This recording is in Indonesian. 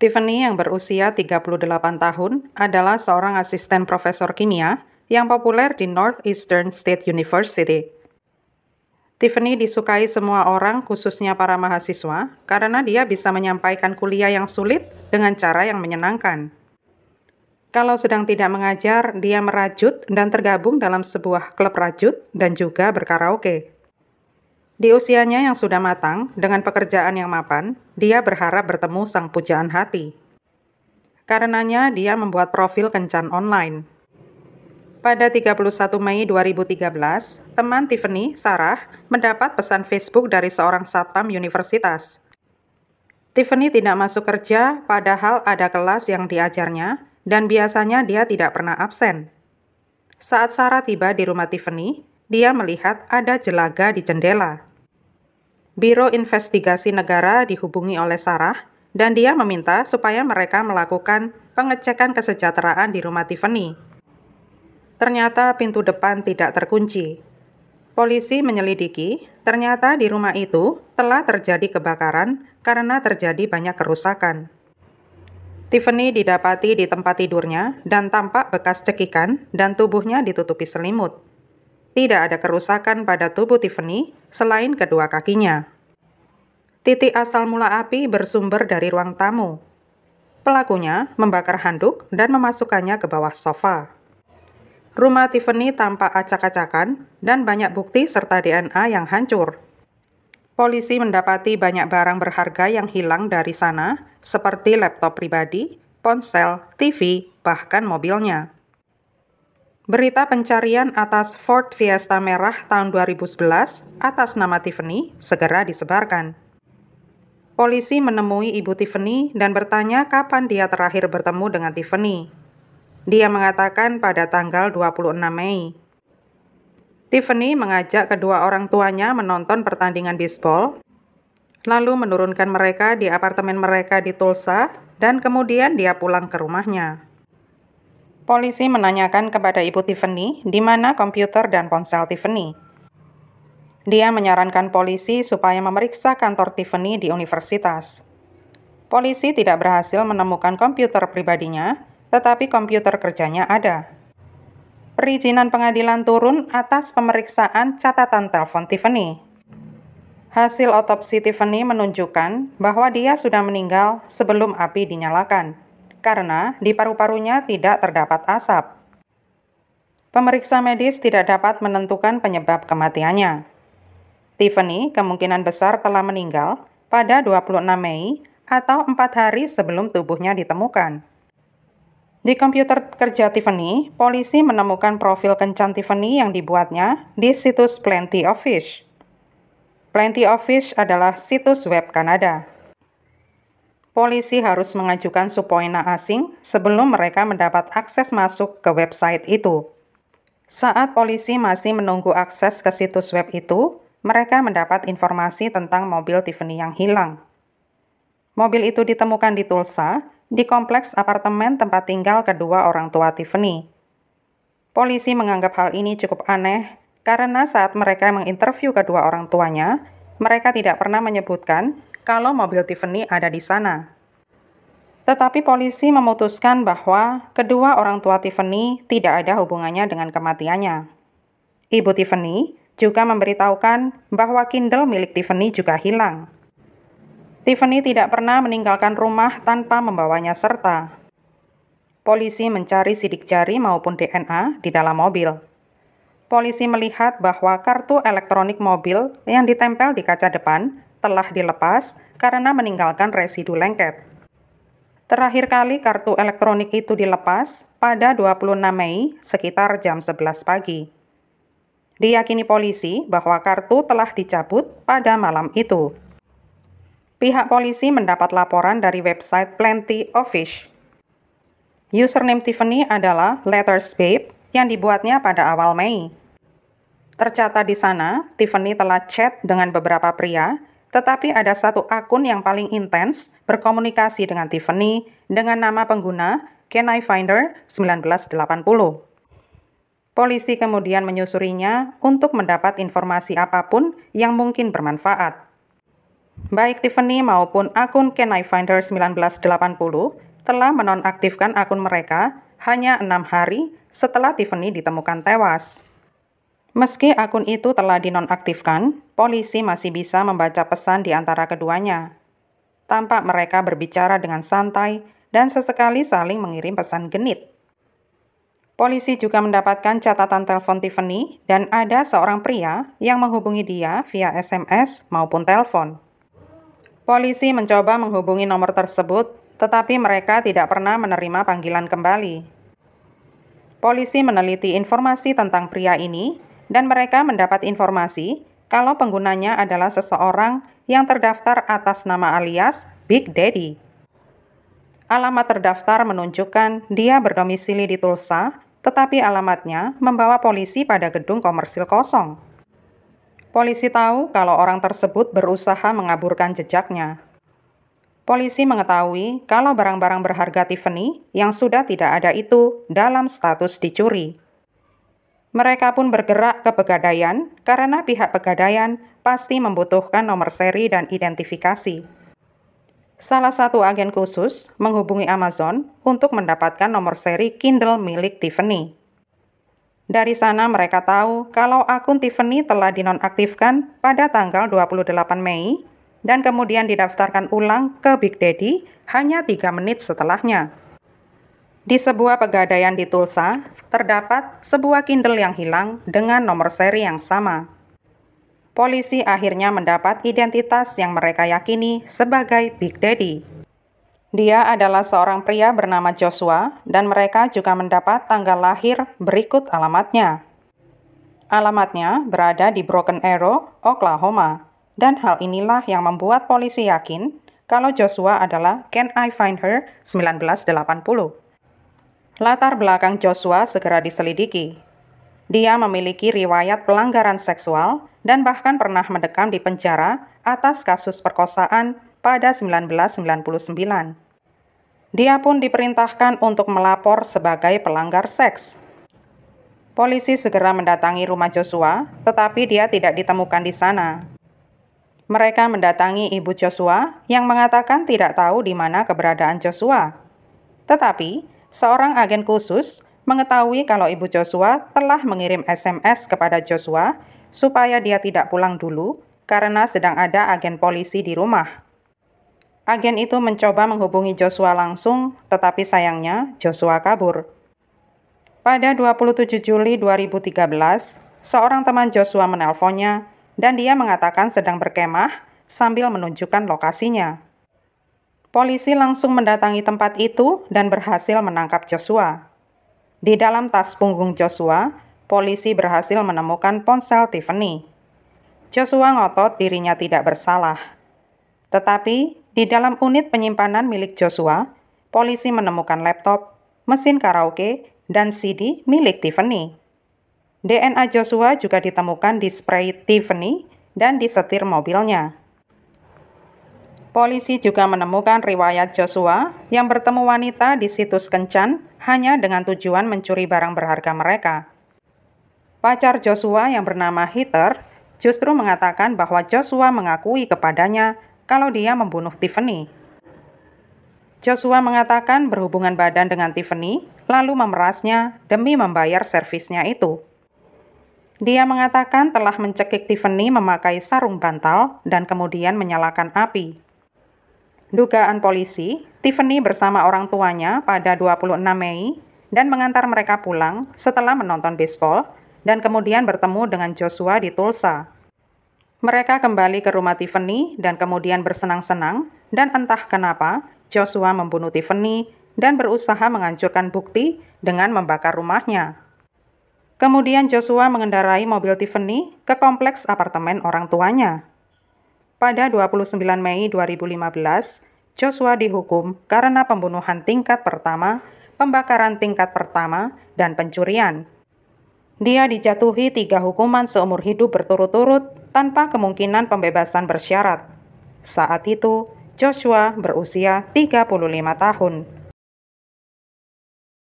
Tiffany yang berusia 38 tahun adalah seorang asisten profesor kimia yang populer di Northeastern State University. Tiffany disukai semua orang, khususnya para mahasiswa, karena dia bisa menyampaikan kuliah yang sulit dengan cara yang menyenangkan. Kalau sedang tidak mengajar, dia merajut dan tergabung dalam sebuah klub rajut dan juga berkaraoke. Di usianya yang sudah matang, dengan pekerjaan yang mapan, dia berharap bertemu sang pujaan hati. Karenanya, dia membuat profil kencan online. Pada 31 Mei 2013, teman Tiffany, Sarah, mendapat pesan Facebook dari seorang satpam universitas. Tiffany tidak masuk kerja, padahal ada kelas yang diajarnya, dan biasanya dia tidak pernah absen. Saat Sarah tiba di rumah Tiffany, dia melihat ada jelaga di jendela. Biro Investigasi Negara dihubungi oleh Sarah, dan dia meminta supaya mereka melakukan pengecekan kesejahteraan di rumah Tiffany. Ternyata pintu depan tidak terkunci. Polisi menyelidiki, ternyata di rumah itu telah terjadi kebakaran karena terjadi banyak kerusakan. Tiffany didapati di tempat tidurnya dan tampak bekas cekikan dan tubuhnya ditutupi selimut. Tidak ada kerusakan pada tubuh Tiffany selain kedua kakinya. Titik asal mula api bersumber dari ruang tamu. Pelakunya membakar handuk dan memasukkannya ke bawah sofa. Rumah Tiffany tampak acak-acakan dan banyak bukti serta DNA yang hancur. Polisi mendapati banyak barang berharga yang hilang dari sana, seperti laptop pribadi, ponsel, TV, bahkan mobilnya. Berita pencarian atas Ford Fiesta merah tahun 2011 atas nama Tiffany segera disebarkan. Polisi menemui ibu Tiffany dan bertanya kapan dia terakhir bertemu dengan Tiffany. Dia mengatakan pada tanggal 26 Mei. Tiffany mengajak kedua orang tuanya menonton pertandingan bisbol, lalu menurunkan mereka di apartemen mereka di Tulsa, dan kemudian dia pulang ke rumahnya. Polisi menanyakan kepada ibu Tiffany di mana komputer dan ponsel Tiffany. Dia menyarankan polisi supaya memeriksa kantor Tiffany di universitas. Polisi tidak berhasil menemukan komputer pribadinya, tetapi komputer kerjanya ada. Perizinan pengadilan turun atas pemeriksaan catatan telepon Tiffany. Hasil otopsi Tiffany menunjukkan bahwa dia sudah meninggal sebelum api dinyalakan, karena di paru-parunya tidak terdapat asap. Pemeriksa medis tidak dapat menentukan penyebab kematiannya. Tiffany kemungkinan besar telah meninggal pada 26 Mei atau 4 hari sebelum tubuhnya ditemukan. Di komputer kerja Tiffany, polisi menemukan profil kencan Tiffany yang dibuatnya di situs Plenty of Fish. Plenty of Fish adalah situs web Kanada. Polisi harus mengajukan subpoena asing sebelum mereka mendapat akses masuk ke website itu. Saat polisi masih menunggu akses ke situs web itu, mereka mendapat informasi tentang mobil Tiffany yang hilang. Mobil itu ditemukan di Tulsa, di kompleks apartemen tempat tinggal kedua orang tua Tiffany. Polisi menganggap hal ini cukup aneh karena saat mereka menginterview kedua orang tuanya, mereka tidak pernah menyebutkan kalau mobil Tiffany ada di sana. Tetapi polisi memutuskan bahwa kedua orang tua Tiffany tidak ada hubungannya dengan kematiannya. Ibu Tiffany juga memberitahukan bahwa Kindle milik Tiffany juga hilang. Tiffany tidak pernah meninggalkan rumah tanpa membawanya serta. Polisi mencari sidik jari maupun DNA di dalam mobil. Polisi melihat bahwa kartu elektronik mobil yang ditempel di kaca depan telah dilepas karena meninggalkan residu lengket. Terakhir kali kartu elektronik itu dilepas pada 26 Mei sekitar jam 11 pagi. Diyakini polisi bahwa kartu telah dicabut pada malam itu. Pihak polisi mendapat laporan dari website Plenty of Fish. Username Tiffany adalah Letters Babe yang dibuatnya pada awal Mei. Tercatat di sana, Tiffany telah chat dengan beberapa pria, tetapi ada satu akun yang paling intens berkomunikasi dengan Tiffany dengan nama pengguna Can I Finder 1980. Polisi kemudian menyusurinya untuk mendapat informasi apapun yang mungkin bermanfaat. Baik Tiffany maupun akun Can I Find Her 1980 telah menonaktifkan akun mereka hanya 6 hari setelah Tiffany ditemukan tewas. Meski akun itu telah dinonaktifkan, polisi masih bisa membaca pesan di antara keduanya. Tampak mereka berbicara dengan santai dan sesekali saling mengirim pesan genit. Polisi juga mendapatkan catatan telepon Tiffany dan ada seorang pria yang menghubungi dia via SMS maupun telepon. Polisi mencoba menghubungi nomor tersebut, tetapi mereka tidak pernah menerima panggilan kembali. Polisi meneliti informasi tentang pria ini dan mereka mendapat informasi kalau penggunanya adalah seseorang yang terdaftar atas nama alias Big Daddy. Alamat terdaftar menunjukkan dia berdomisili di Tulsa, tetapi alamatnya membawa polisi pada gedung komersil kosong. Polisi tahu kalau orang tersebut berusaha mengaburkan jejaknya. Polisi mengetahui kalau barang-barang berharga Tiffany yang sudah tidak ada itu dalam status dicuri. Mereka pun bergerak ke Pegadaian karena pihak Pegadaian pasti membutuhkan nomor seri dan identifikasi. Salah satu agen khusus menghubungi Amazon untuk mendapatkan nomor seri Kindle milik Tiffany. Dari sana mereka tahu kalau akun Tiffany telah dinonaktifkan pada tanggal 28 Mei dan kemudian didaftarkan ulang ke Big Daddy hanya 3 menit setelahnya. Di sebuah pegadaian di Tulsa, terdapat sebuah Kindle yang hilang dengan nomor seri yang sama. Polisi akhirnya mendapat identitas yang mereka yakini sebagai Big Daddy. Dia adalah seorang pria bernama Joshua dan mereka juga mendapat tanggal lahir berikut alamatnya. Alamatnya berada di Broken Arrow, Oklahoma, dan hal inilah yang membuat polisi yakin kalau Joshua adalah Can I Find Her 1980. Latar belakang Joshua segera diselidiki. Dia memiliki riwayat pelanggaran seksual dan bahkan pernah mendekam di penjara atas kasus perkosaan pada 1999. Dia pun diperintahkan untuk melapor sebagai pelanggar seks. Polisi segera mendatangi rumah Joshua, tetapi dia tidak ditemukan di sana. Mereka mendatangi ibu Joshua yang mengatakan tidak tahu di mana keberadaan Joshua. Tetapi seorang agen khusus mengetahui kalau ibu Joshua telah mengirim SMS kepada Joshua supaya dia tidak pulang dulu karena sedang ada agen polisi di rumah. Agen itu mencoba menghubungi Joshua langsung, tetapi sayangnya Joshua kabur. Pada 27 Juli 2013, seorang teman Joshua menelponnya dan dia mengatakan sedang berkemah sambil menunjukkan lokasinya. Polisi langsung mendatangi tempat itu dan berhasil menangkap Joshua. Di dalam tas punggung Joshua, polisi berhasil menemukan ponsel Tiffany. Joshua ngotot dirinya tidak bersalah. Tetapi, di dalam unit penyimpanan milik Joshua, polisi menemukan laptop, mesin karaoke, dan CD milik Tiffany. DNA Joshua juga ditemukan di spray Tiffany dan di setir mobilnya. Polisi juga menemukan riwayat Joshua yang bertemu wanita di situs kencan hanya dengan tujuan mencuri barang berharga mereka. Pacar Joshua yang bernama Heather justru mengatakan bahwa Joshua mengakui kepadanya kalau dia membunuh Tiffany. Joshua mengatakan berhubungan badan dengan Tiffany, lalu memerasnya demi membayar servisnya itu. Dia mengatakan telah mencekik Tiffany memakai sarung bantal dan kemudian menyalakan api. Dugaan polisi, Tiffany bersama orang tuanya pada 26 Mei dan mengantar mereka pulang setelah menonton baseball dan kemudian bertemu dengan Joshua di Tulsa. Mereka kembali ke rumah Tiffany dan kemudian bersenang-senang dan entah kenapa Joshua membunuh Tiffany dan berusaha menghancurkan bukti dengan membakar rumahnya. Kemudian Joshua mengendarai mobil Tiffany ke kompleks apartemen orang tuanya. Pada 29 Mei 2015, Joshua dihukum karena pembunuhan tingkat pertama, pembakaran tingkat pertama, dan pencurian. Dia dijatuhi 3 hukuman seumur hidup berturut-turut tanpa kemungkinan pembebasan bersyarat. Saat itu, Joshua berusia 35 tahun.